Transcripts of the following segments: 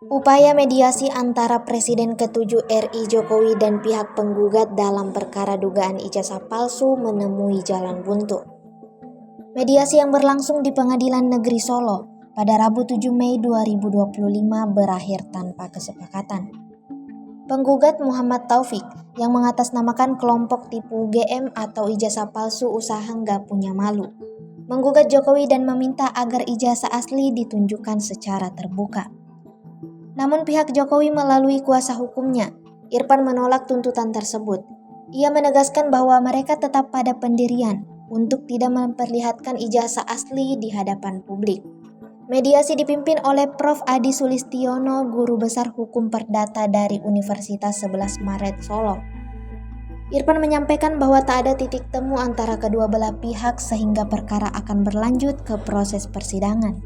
Upaya mediasi antara Presiden ke-7 RI Jokowi dan pihak penggugat dalam perkara dugaan ijazah palsu menemui jalan buntu. Mediasi yang berlangsung di Pengadilan Negeri Solo pada Rabu 7 Mei 2025 berakhir tanpa kesepakatan. Penggugat Muhammad Taufik yang mengatasnamakan kelompok tipu UGM atau ijazah palsu usaha nggak punya malu, menggugat Jokowi dan meminta agar ijazah asli ditunjukkan secara terbuka. Namun pihak Jokowi melalui kuasa hukumnya, Irfan menolak tuntutan tersebut. Ia menegaskan bahwa mereka tetap pada pendirian untuk tidak memperlihatkan ijazah asli di hadapan publik. Mediasi dipimpin oleh Prof. Adi Sulistiono, Guru Besar Hukum Perdata dari Universitas 11 Maret Solo. Irfan menyampaikan bahwa tak ada titik temu antara kedua belah pihak sehingga perkara akan berlanjut ke proses persidangan.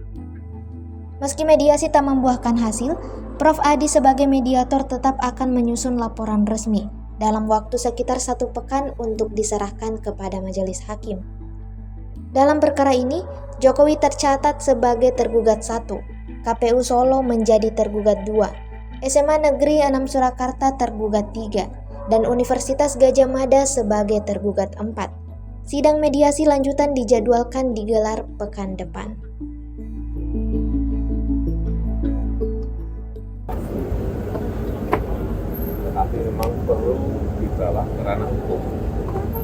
Meski mediasi tak membuahkan hasil, Prof. Adi sebagai mediator tetap akan menyusun laporan resmi dalam waktu sekitar 1 pekan untuk diserahkan kepada majelis hakim. Dalam perkara ini, Jokowi tercatat sebagai tergugat 1, KPU Solo menjadi tergugat 2, SMA Negeri 6 Surakarta tergugat 3, dan Universitas Gadjah Mada sebagai tergugat 4. Sidang mediasi lanjutan dijadwalkan digelar pekan depan. Tapi memang perlu dibawa ke ranah hukum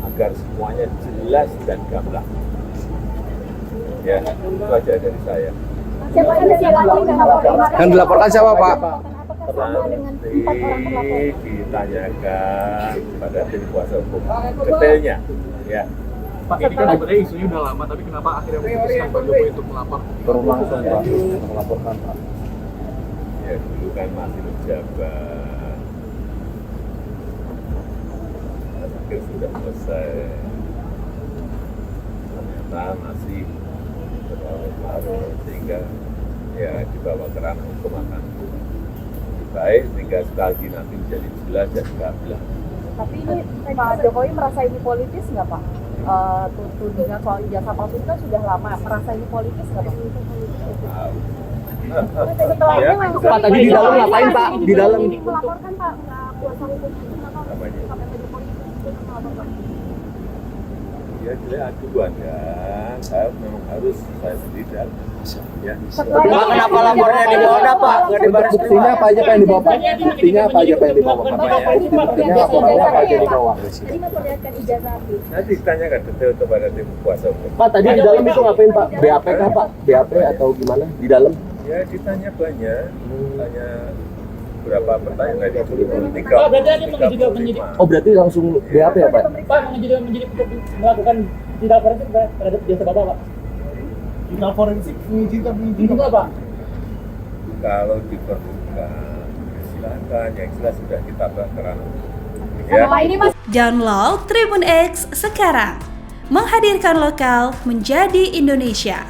agar semuanya jelas dan gamblang. Ya, itu aja dari saya. Yang dilaporkan siapa, Pak? Nanti ditanyakan pada tim kuasa hukum detailnya. Ya. Pak, ini kan sebenarnya isunya udah lama, tapi kenapa akhirnya memutuskan Pak Jokowi untuk melapor? Baru langsung, Pak, melaporkan, Pak. Ya, dulu kan masih menjabat. Pikir sudah selesai, ternyata masih berlarut-larut sehingga ya dibawa ke ranah hukum akan lebih baik sehingga sekali lagi nanti menjadi jelas dan gamblang. Tapi ini Pak Jokowi merasa ini politis nggak Pak? Tudingan soal ijazah palsu itu kan sudah lama, merasa ini politis nggak Pak? Ya, Pak, tadi di dalam ngapain, Pak? Di dalam melaporkan Pak kuasa hukum ya jelas aduan kan, saya memang harus saya sendiri dan ya. Tapi Pak, kenapa lapornya di bawah, Pak? Nggak dibalas. Buktinya apa aja yang dibawa, Pak? Buktinya apa aja yang dibawa, Pak? Buktinya laporannya apa aja yang dibawa? Jadi memperlihatkan ijazah asli. Nanti ditanyakan detail kepada tim kuasa hukum. Pak, tadi di dalam itu ngapain, Pak? BAP kah, Pak? BAP atau gimana? Di dalam? Ya ditanya banyak, tanya berapa pertanyaan tadi? 3. Pak, berarti ada menjadi Oh, berarti langsung BAP ya, Pak? Pak menjadi untuk melakukan tindak forensik terhadap jasa Bapak, Pak. Tindak forensik mengizinkan Pak. Kalau diperlukan, silakan. Yang jelas sudah kita bahas ke ranah hukum. Ya. Download Tribun X sekarang. Menghadirkan lokal menjadi Indonesia.